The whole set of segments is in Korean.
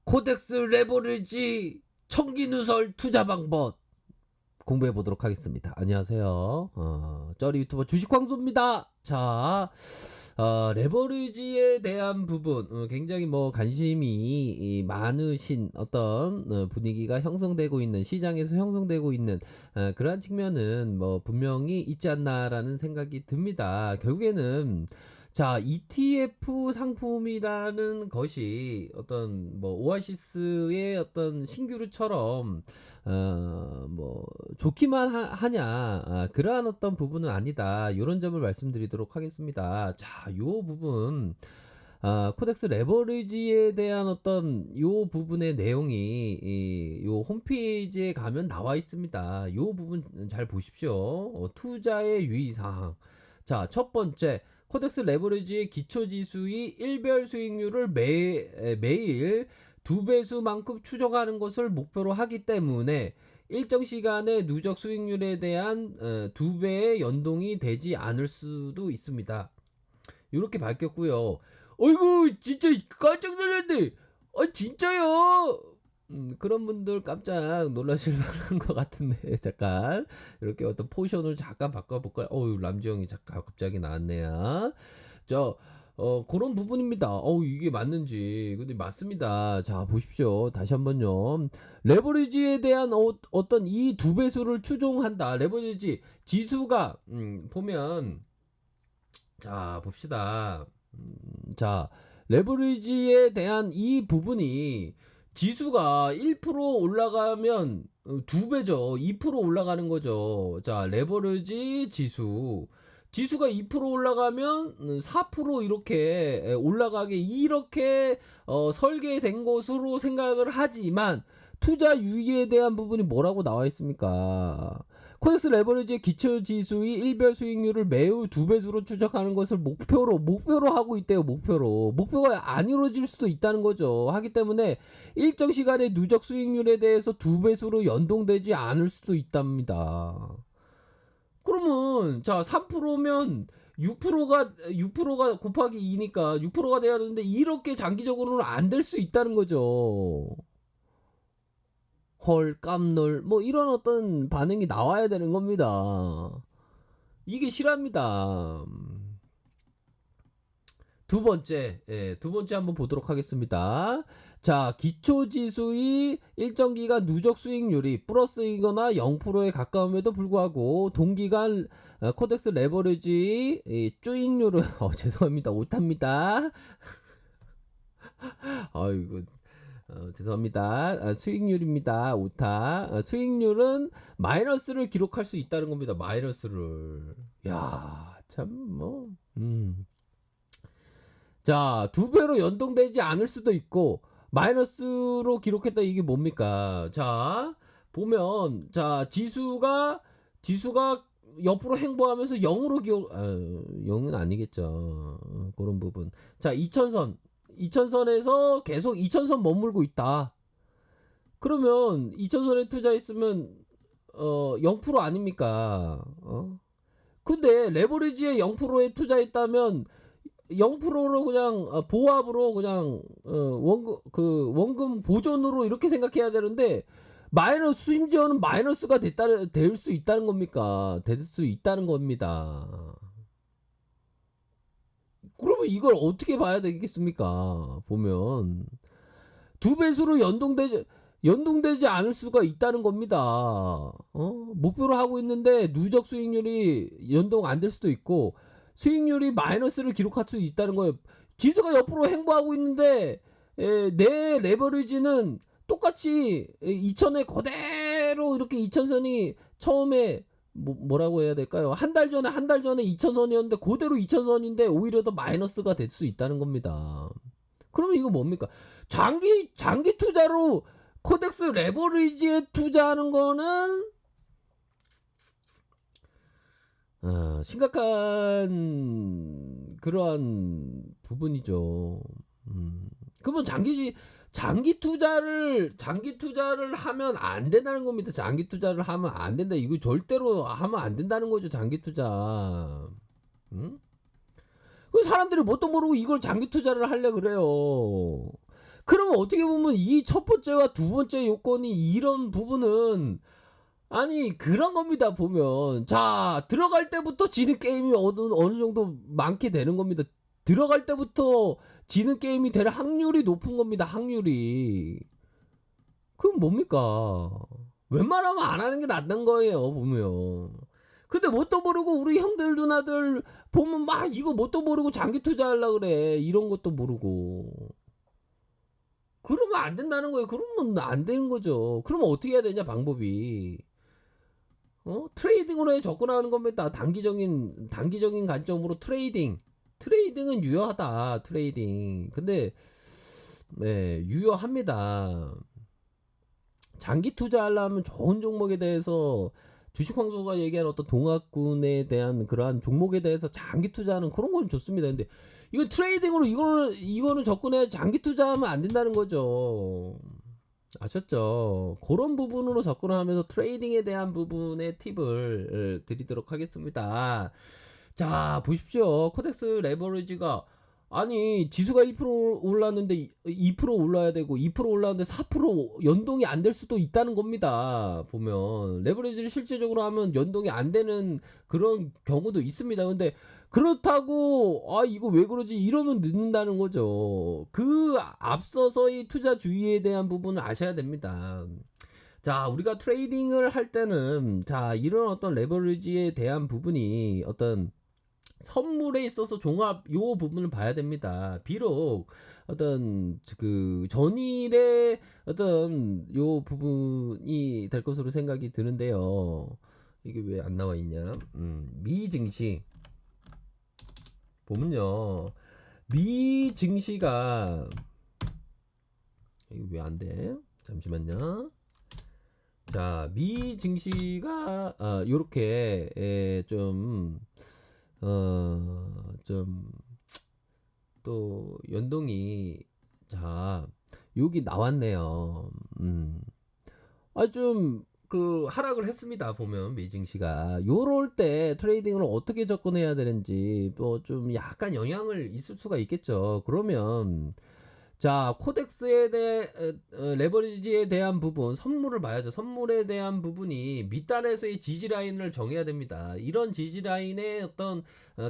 코덱스 레버리지 청기누설 투자 방법 공부해 보도록 하겠습니다. 안녕하세요. 쩌리 유튜버 주식광수입니다. 자, 레버리지에 대한 부분 굉장히 뭐 관심이 많으신 어떤 분위기가 형성되고 있는 시장에서 형성되고 있는 그러한 측면은 뭐 분명히 있지 않나라는 생각이 듭니다. 결국에는 자, ETF 상품이라는 것이 어떤 뭐 오아시스의 어떤 신규루처럼 뭐 좋기만 하냐, 그러한 어떤 부분은 아니다. 이런 점을 말씀드리도록 하겠습니다. 자, 요 부분 코덱스 레버리지에 대한 어떤 요 부분의 내용이 요 홈페이지에 가면 나와 있습니다. 요 부분 잘 보십시오. 투자의 유의사항. 자, 첫 번째, 코덱스 레버리지의 기초지수의 일별 수익률을 매일 2배수만큼 추정하는 것을 목표로 하기 때문에 일정 시간의 누적 수익률에 대한 2배의 연동이 되지 않을 수도 있습니다. 이렇게 밝혔고요. 어이구, 진짜 깜짝 놀랐네. 진짜요? 그런 분들 깜짝 놀라실 만한 것 같은데, 잠깐 이렇게 어떤 포션을 잠깐 바꿔볼까요? 람지형이 잠깐 갑자기 나왔네요. 그런 부분입니다. 이게 맞는지. 근데 맞습니다. 자, 보십시오. 다시 한번요. 레버리지에 대한 어떤 이 2배수를 추종한다. 레버리지 지수가 보면, 자, 봅시다. 자, 레버리지에 대한 이 부분이 지수가 1% 올라가면 2배죠. 2% 올라가는 거죠. 자, 레버리지 지수가 2% 올라가면 4% 이렇게 올라가게, 이렇게 설계된 것으로 생각을 하지만 투자 유의에 대한 부분이 뭐라고 나와 있습니까? 코덱스 레버리지의 기초지수의 일별 수익률을 매우 2배수로 추적하는 것을 목표로 하고 있대요. 목표가 안 이루어질 수도 있다는 거죠. 하기 때문에 일정 시간의 누적 수익률에 대해서 2배수로 연동되지 않을 수도 있답니다. 그러면 자, 3%면 6%가 곱하기 2니까 6%가 돼야 되는데, 이렇게 장기적으로는 안 될 수 있다는 거죠. 헐, 깜놀, 뭐 이런 어떤 반응이 나와야 되는 겁니다. 이게 실합니다. 두 번째 한번 보도록 하겠습니다. 자, 기초지수의 일정 기간 누적 수익률이 플러스이거나 0%에 가까움에도 불구하고 동기간 코덱스 레버리지 주익률은 죄송합니다, 오타입니다. 아이고, 죄송합니다. 수익률입니다. 오타. 수익률은 마이너스를 기록할 수 있다는 겁니다. 마이너스를. 야, 참 뭐. 자, 2배로 연동되지 않을 수도 있고 마이너스로 기록했다. 이게 뭡니까? 자, 보면 자, 지수가 옆으로 행보하면서 0으로 0은 아니겠죠. 그런 부분. 자, 2000선에서 계속 2000선 머물고 있다. 그러면 2000선에 투자했으면 0% 아닙니까? 근데 레버리지에 0%에 투자했다면 0%로 그냥 보합으로 그냥 원금 보존으로 이렇게 생각해야 되는데, 심지어는 마이너스가 될 수 있다는 겁니까? 될 수 있다는 겁니다. 그러면 이걸 어떻게 봐야 되겠습니까? 보면 2배수로 연동되지 않을 수가 있다는 겁니다. 목표로 하고 있는데 누적 수익률이 연동 안 될 수도 있고 수익률이 마이너스를 기록할 수 있다는 거예요. 지수가 옆으로 행보하고 있는데 내 레버리지는 똑같이 2000에 그대로 이렇게 2000선이 처음에 뭐라고 해야 될까요? 한 달 전에 2000선이었는데 그대로 2000선인데 오히려 더 마이너스가 될 수 있다는 겁니다. 그러면 이거 뭡니까? 장기 투자로 코덱스 레버리지에 투자하는 거는 심각한 그러한 부분이죠. 그러면 장기 투자를 하면 안 된다는 겁니다. 장기 투자를 하면 안 된다. 이거 절대로 하면 안 된다는 거죠. 장기 투자. 그 사람들이 뭣도 모르고 이걸 장기 투자를 하려 그래요. 그러면 어떻게 보면 이 첫 번째와 두 번째 요건이 이런 부분은 아니 그런 겁니다 보면. 자 들어갈 때부터 지는 게임이 어느 정도 많게 되는 겁니다. 들어갈 때부터 지는 게임이 될 확률이 높은 겁니다 확률이. 그럼 뭡니까? 웬만하면 안 하는 게 낫는 거예요 보면. 근데 뭣도 모르고 우리 형들 누나들 보면 막 이거 뭣도 모르고 장기 투자하려고 그래. 이런 것도 모르고. 그러면 안 된다는 거예요. 그러면 안 되는 거죠. 그러면 어떻게 해야 되냐 방법이. 트레이딩으로 접근하는 겁니다. 단기적인 관점으로 트레이딩. 트레이딩은 유효하다. 트레이딩. 근데 네, 유효합니다. 장기 투자하려면 좋은 종목에 대해서 주식 황소가 얘기한 어떤 동학군에 대한 그러한 종목에 대해서 장기 투자하는 그런 건 좋습니다. 근데 이거 트레이딩으로 이거는 접근해 장기 투자하면 안 된다는 거죠. 아셨죠? 그런 부분으로 접근을 하면서 트레이딩에 대한 부분의 팁을 드리도록 하겠습니다. 자, 보십시오. 코덱스 레버리지가 아니 지수가 1% 올랐는데 2% 올라야 되고 2% 올랐는데 4% 연동이 안 될 수도 있다는 겁니다. 보면 레버리지를 실제적으로 하면 연동이 안 되는 그런 경우도 있습니다. 근데 그렇다고 아 이거 왜 그러지 이러면 늦는다는 거죠. 그 앞서서의 투자 주의에 대한 부분을 아셔야 됩니다. 자, 우리가 트레이딩을 할 때는 자 이런 어떤 레버리지에 대한 부분이 어떤 선물에 있어서 종합 요 부분을 봐야 됩니다. 비록 어떤 그 전일의 어떤 요 부분이 될 것으로 생각이 드는데요. 이게 왜 안 나와 있냐? 미 증시 보면요. 미 증시가 이거 왜 안 돼? 잠시만요. 자, 미 증시가 요렇게 좀 또 연동이 자 여기 나왔네요. 좀 그 하락을 했습니다. 보면 미증시가 요럴 때 트레이딩을 어떻게 접근해야 되는지 뭐 좀 약간 영향을 있을 수가 있겠죠. 그러면 자 코덱스에 대해 레버리지에 대한 부분 선물을 봐야죠. 선물에 대한 부분이 밑단에서의 지지 라인을 정해야 됩니다. 이런 지지 라인의 어떤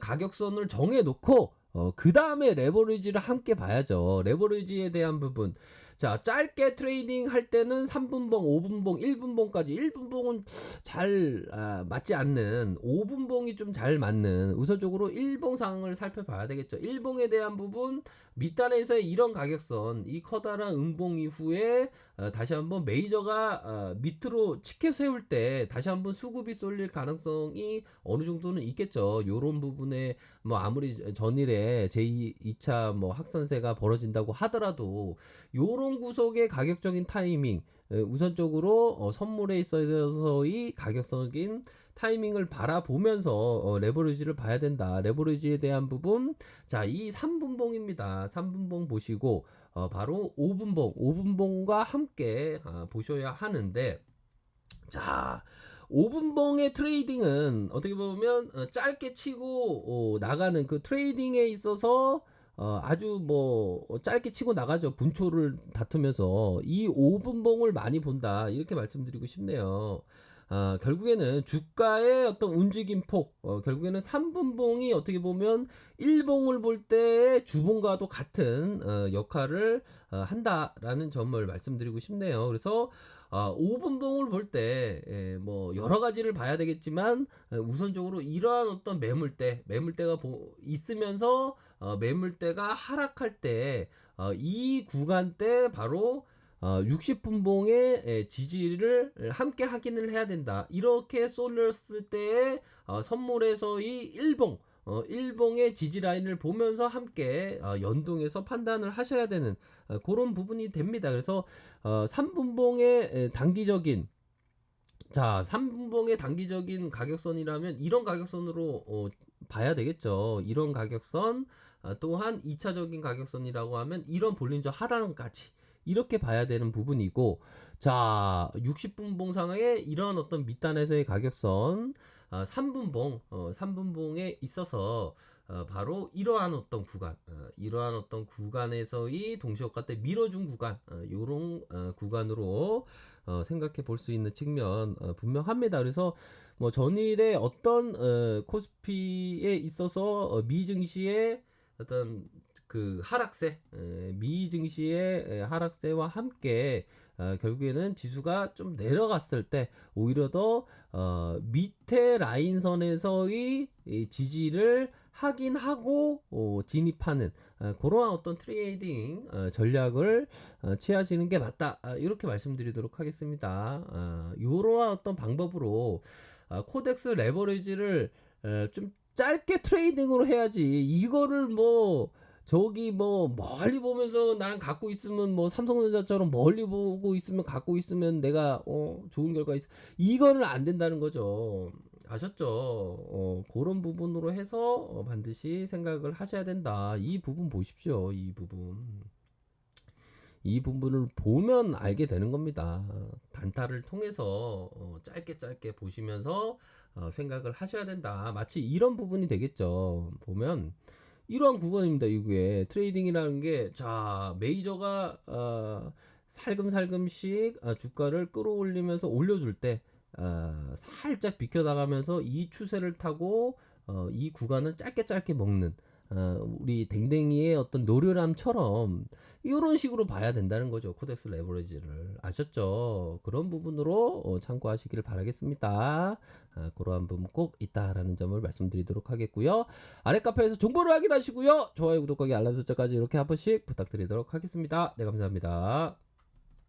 가격선을 정해 놓고 그 다음에 레버리지를 함께 봐야죠. 레버리지에 대한 부분. 자, 짧게 트레이딩 할 때는 3분봉, 5분봉, 1분봉까지 1분봉은 잘 맞지 않는 5분봉이 좀 잘 맞는 우선적으로 1봉 상황을 살펴봐야 되겠죠. 1봉에 대한 부분 밑단에서의 이런 가격선 이 커다란 음봉 이후에 다시 한번 메이저가 밑으로 치켜 세울 때 다시 한번 수급이 쏠릴 가능성이 어느 정도는 있겠죠. 요런 부분에 뭐 아무리 전일에 제2, 2차 뭐 확산세가 벌어진다고 하더라도 요런 구속의 가격적인 타이밍 우선적으로 선물에 있어서의 가격적인 타이밍을 바라보면서 레버리지를 봐야 된다. 레버리지에 대한 부분 자, 이 3분봉입니다. 3분봉 보시고 바로 5분봉과 함께 보셔야 하는데 자, 5분봉의 트레이딩은 어떻게 보면 짧게 치고 나가는 그 트레이딩에 있어서 아주 뭐 짧게 치고 나가죠. 분초를 다투면서 이 5분봉을 많이 본다. 이렇게 말씀드리고 싶네요. 결국에는 주가의 어떤 움직임 폭, 결국에는 3분봉이 어떻게 보면 1봉을 볼 때 주봉과도 같은 역할을 한다라는 점을 말씀드리고 싶네요. 그래서 5분봉을 볼 때 뭐 여러 가지를 봐야 되겠지만 우선적으로 이러한 어떤 매물대가 있으면서 매물대가 하락할 때 이 구간 때 바로 60분봉의 지지를 함께 확인을 해야 된다. 이렇게 쏠렸을 때의 선물에서의 1봉의 지지 라인을 보면서 함께 연동해서 판단을 하셔야 되는 그런 부분이 됩니다. 그래서 3분봉의 단기적인 자 3분봉의 단기적인 가격선이라면 이런 가격선으로 봐야 되겠죠. 이런 가격선 또한 2차적인 가격선이라고 하면 이런 볼린저 하단까지 이렇게 봐야 되는 부분이고 자 60분봉 상황의 이런 어떤 밑단에서의 가격선 3분봉에 있어서 바로 이러한 어떤 구간, 이러한 어떤 구간에서의 동시효과 때 밀어준 구간, 요런 구간으로 생각해 볼 수 있는 측면 분명합니다. 그래서 뭐 전일에 어떤 코스피에 있어서 미 증시의 어떤 그 하락세, 미 증시의 하락세와 함께 결국에는 지수가 좀 내려갔을 때 오히려 더 밑에 라인선에서의 이 지지를 확인하고 진입하는 그러한 어떤 트레이딩 전략을 취하시는 게 맞다. 이렇게 말씀드리도록 하겠습니다. 이러한 어떤 방법으로 코덱스 레버리지를 좀 짧게 트레이딩으로 해야지. 이거를 뭐 저기 뭐 멀리 보면서 나는 갖고 있으면 뭐 삼성전자처럼 멀리 보고 있으면 갖고 있으면 내가 좋은 결과 있어. 이거는 안 된다는 거죠. 아셨죠? 그런 부분으로 해서 반드시 생각을 하셔야 된다. 이 부분 보십시오. 이 부분. 이 부분을 보면 알게 되는 겁니다. 단타를 통해서 짧게 짧게 보시면서 생각을 하셔야 된다. 마치 이런 부분이 되겠죠. 보면 이러한 구간입니다. 이게 트레이딩이라는 게 자 메이저가 살금살금씩 주가를 끌어올리면서 올려줄 때 살짝 비켜나가면서 이 추세를 타고 이 구간을 짧게 짧게 먹는 우리 댕댕이의 어떤 노련함처럼 이런 식으로 봐야 된다는 거죠. 코덱스 레버리지를 아셨죠? 그런 부분으로 참고하시기를 바라겠습니다. 그러한 부분 꼭 있다라는 점을 말씀드리도록 하겠고요. 아래 카페에서 정보를 확인하시고요. 좋아요, 구독하기, 알람 설정까지 이렇게 한 번씩 부탁드리도록 하겠습니다. 네, 감사합니다.